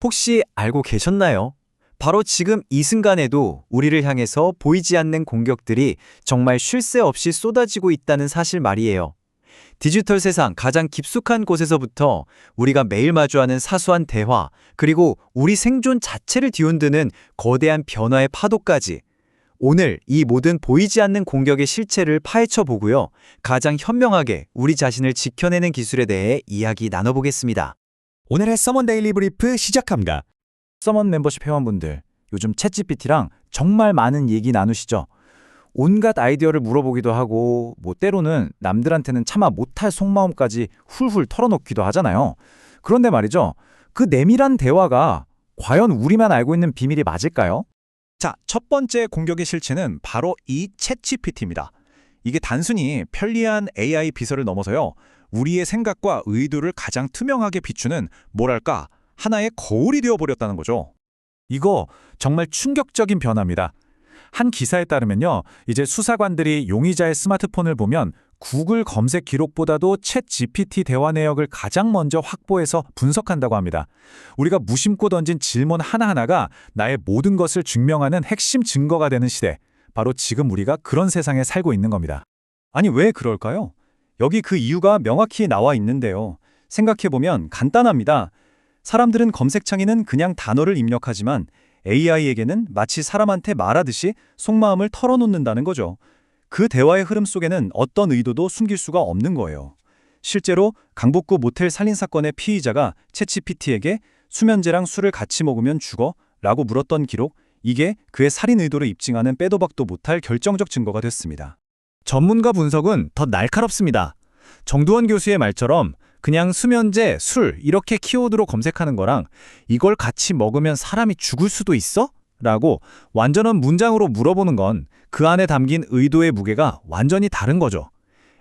혹시 알고 계셨나요? 바로 지금 이 순간에도 우리를 향해서 보이지 않는 공격들이 정말 쉴 새 없이 쏟아지고 있다는 사실 말이에요. 디지털 세상 가장 깊숙한 곳에서부터 우리가 매일 마주하는 사소한 대화, 그리고 우리 생존 자체를 뒤흔드는 거대한 변화의 파도까지 오늘 이 모든 보이지 않는 공격의 실체를 파헤쳐 보고요. 가장 현명하게 우리 자신을 지켜내는 기술에 대해 이야기 나눠보겠습니다. 오늘의 서먼 데일리 브리프 시작합니다. 서먼 멤버십 회원분들, 요즘 챗GPT랑 정말 많은 얘기 나누시죠? 온갖 아이디어를 물어보기도 하고, 때로는 남들한테는 차마 못할 속마음까지 훌훌 털어놓기도 하잖아요. 그런데 말이죠, 그 내밀한 대화가 과연 우리만 알고 있는 비밀이 맞을까요? 자, 첫 번째 공격의 실체는 바로 이 챗GPT입니다. 이게 단순히 편리한 AI 비서를 넘어서요. 우리의 생각과 의도를 가장 투명하게 비추는 뭐랄까 하나의 거울이 되어버렸다는 거죠. 이거 정말 충격적인 변화입니다. 한 기사에 따르면요, 이제 수사관들이 용의자의 스마트폰을 보면 구글 검색 기록보다도 챗 GPT 대화 내역을 가장 먼저 확보해서 분석한다고 합니다. 우리가 무심코 던진 질문 하나하나가 나의 모든 것을 증명하는 핵심 증거가 되는 시대, 바로 지금 우리가 그런 세상에 살고 있는 겁니다. 아니, 왜 그럴까요? 여기 그 이유가 명확히 나와 있는데요. 생각해보면 간단합니다. 사람들은 검색창에는 그냥 단어를 입력하지만 AI에게는 마치 사람한테 말하듯이 속마음을 털어놓는다는 거죠. 그 대화의 흐름 속에는 어떤 의도도 숨길 수가 없는 거예요. 실제로 강북구 모텔 살인사건의 피의자가 챗GPT에게 수면제랑 술을 같이 먹으면 죽어? 라고 물었던 기록, 이게 그의 살인 의도를 입증하는 빼도 박도 못할 결정적 증거가 됐습니다. 전문가 분석은 더 날카롭습니다. 정두원 교수의 말처럼 그냥 수면제, 술 이렇게 키워드로 검색하는 거랑 이걸 같이 먹으면 사람이 죽을 수도 있어? 라고 완전한 문장으로 물어보는 건 그 안에 담긴 의도의 무게가 완전히 다른 거죠.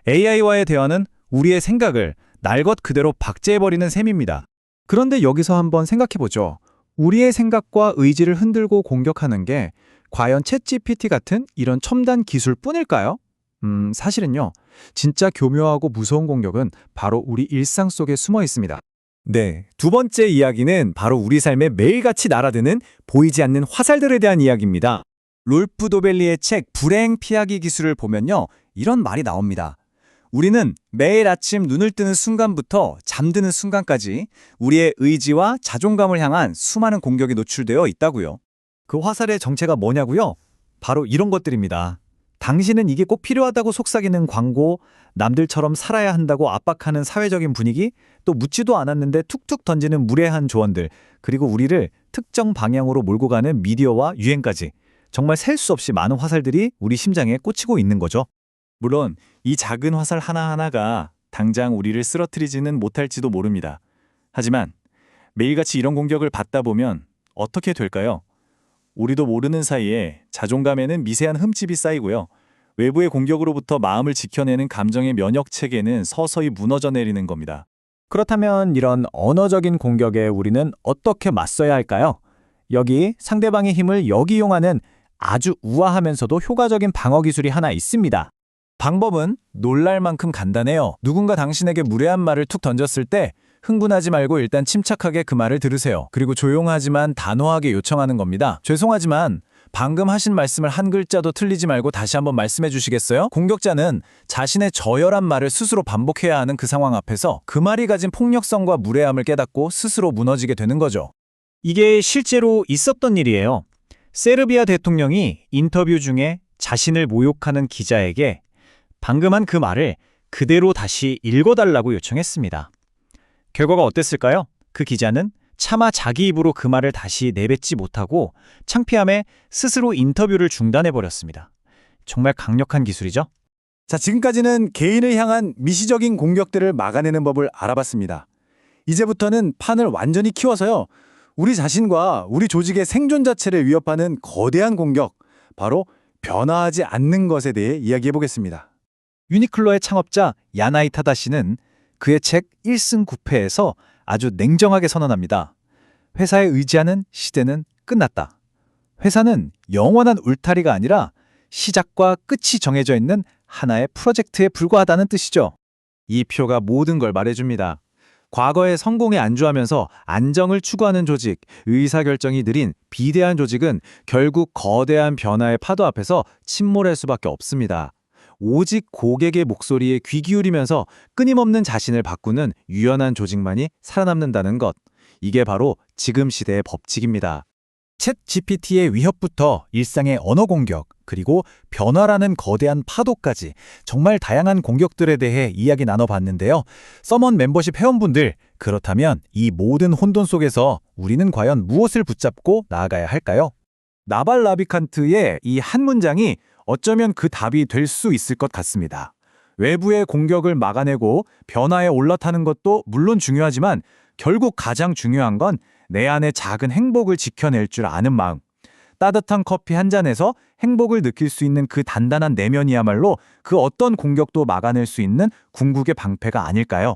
AI와의 대화는 우리의 생각을 날 것 그대로 박제해버리는 셈입니다. 그런데 여기서 한번 생각해보죠. 우리의 생각과 의지를 흔들고 공격하는 게 과연 챗GPT 같은 이런 첨단 기술뿐일까요? 사실은요. 진짜 교묘하고 무서운 공격은 바로 우리 일상 속에 숨어 있습니다. 네, 두 번째 이야기는 바로 우리 삶에 매일같이 날아드는 보이지 않는 화살들에 대한 이야기입니다. 롤프 도벨리의 책 불행 피하기 기술을 보면요, 이런 말이 나옵니다. 우리는 매일 아침 눈을 뜨는 순간부터 잠드는 순간까지 우리의 의지와 자존감을 향한 수많은 공격에 노출되어 있다고요. 그 화살의 정체가 뭐냐고요? 바로 이런 것들입니다. 당신은 이게 꼭 필요하다고 속삭이는 광고, 남들처럼 살아야 한다고 압박하는 사회적인 분위기, 또 묻지도 않았는데 툭툭 던지는 무례한 조언들, 그리고 우리를 특정 방향으로 몰고 가는 미디어와 유행까지 정말 셀 수 없이 많은 화살들이 우리 심장에 꽂히고 있는 거죠. 물론 이 작은 화살 하나하나가 당장 우리를 쓰러뜨리지는 못할지도 모릅니다. 하지만 매일같이 이런 공격을 받다 보면 어떻게 될까요? 우리도 모르는 사이에 자존감에는 미세한 흠집이 쌓이고요. 외부의 공격으로부터 마음을 지켜내는 감정의 면역체계는 서서히 무너져 내리는 겁니다. 그렇다면 이런 언어적인 공격에 우리는 어떻게 맞서야 할까요? 여기 상대방의 힘을 역이용하는 아주 우아하면서도 효과적인 방어 기술이 하나 있습니다. 방법은 놀랄 만큼 간단해요. 누군가 당신에게 무례한 말을 툭 던졌을 때 흥분하지 말고 일단 침착하게 그 말을 들으세요. 그리고 조용하지만 단호하게 요청하는 겁니다. 죄송하지만 방금 하신 말씀을 한 글자도 틀리지 말고 다시 한번 말씀해 주시겠어요? 공격자는 자신의 저열한 말을 스스로 반복해야 하는 그 상황 앞에서 그 말이 가진 폭력성과 무례함을 깨닫고 스스로 무너지게 되는 거죠. 이게 실제로 있었던 일이에요. 세르비아 대통령이 인터뷰 중에 자신을 모욕하는 기자에게 방금 한 그 말을 그대로 다시 읽어달라고 요청했습니다. 결과가 어땠을까요? 그 기자는 차마 자기 입으로 그 말을 다시 내뱉지 못하고 창피함에 스스로 인터뷰를 중단해버렸습니다. 정말 강력한 기술이죠? 자, 지금까지는 개인을 향한 미시적인 공격들을 막아내는 법을 알아봤습니다. 이제부터는 판을 완전히 키워서요, 우리 자신과 우리 조직의 생존 자체를 위협하는 거대한 공격, 바로 변화하지 않는 것에 대해 이야기해 보겠습니다. 유니클로의 창업자 야나이 타다시는 그의 책 1승 9패에서 아주 냉정하게 선언합니다. 회사에 의지하는 시대는 끝났다. 회사는 영원한 울타리가 아니라 시작과 끝이 정해져 있는 하나의 프로젝트에 불과하다는 뜻이죠. 이 표가 모든 걸 말해줍니다. 과거의 성공에 안주하면서 안정을 추구하는 조직, 의사결정이 느린 비대한 조직은 결국 거대한 변화의 파도 앞에서 침몰할 수밖에 없습니다. 오직 고객의 목소리에 귀 기울이면서 끊임없는 자신을 바꾸는 유연한 조직만이 살아남는다는 것. 이게 바로 지금 시대의 법칙입니다. 챗 GPT의 위협부터 일상의 언어 공격, 그리고 변화라는 거대한 파도까지 정말 다양한 공격들에 대해 이야기 나눠봤는데요. 서먼 멤버십 회원분들, 그렇다면 이 모든 혼돈 속에서 우리는 과연 무엇을 붙잡고 나아가야 할까요? 나발 라비칸트의 이 한 문장이 어쩌면 그 답이 될 수 있을 것 같습니다. 외부의 공격을 막아내고 변화에 올라타는 것도 물론 중요하지만 결국 가장 중요한 건 내 안의 작은 행복을 지켜낼 줄 아는 마음. 따뜻한 커피 한 잔에서 행복을 느낄 수 있는 그 단단한 내면이야말로 그 어떤 공격도 막아낼 수 있는 궁극의 방패가 아닐까요?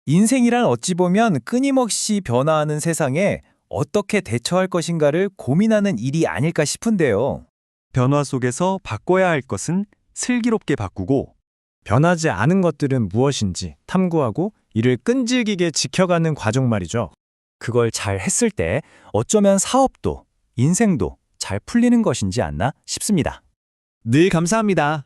인생이란 어찌 보면 끊임없이 변화하는 세상에 어떻게 대처할 것인가를 고민하는 일이 아닐까 싶은데요. 변화 속에서 바꿔야 할 것은 슬기롭게 바꾸고 변하지 않은 것들은 무엇인지 탐구하고 이를 끈질기게 지켜가는 과정 말이죠. 그걸 잘 했을 때 어쩌면 사업도, 인생도 잘 풀리는 것인지 않나 싶습니다. 늘 감사합니다.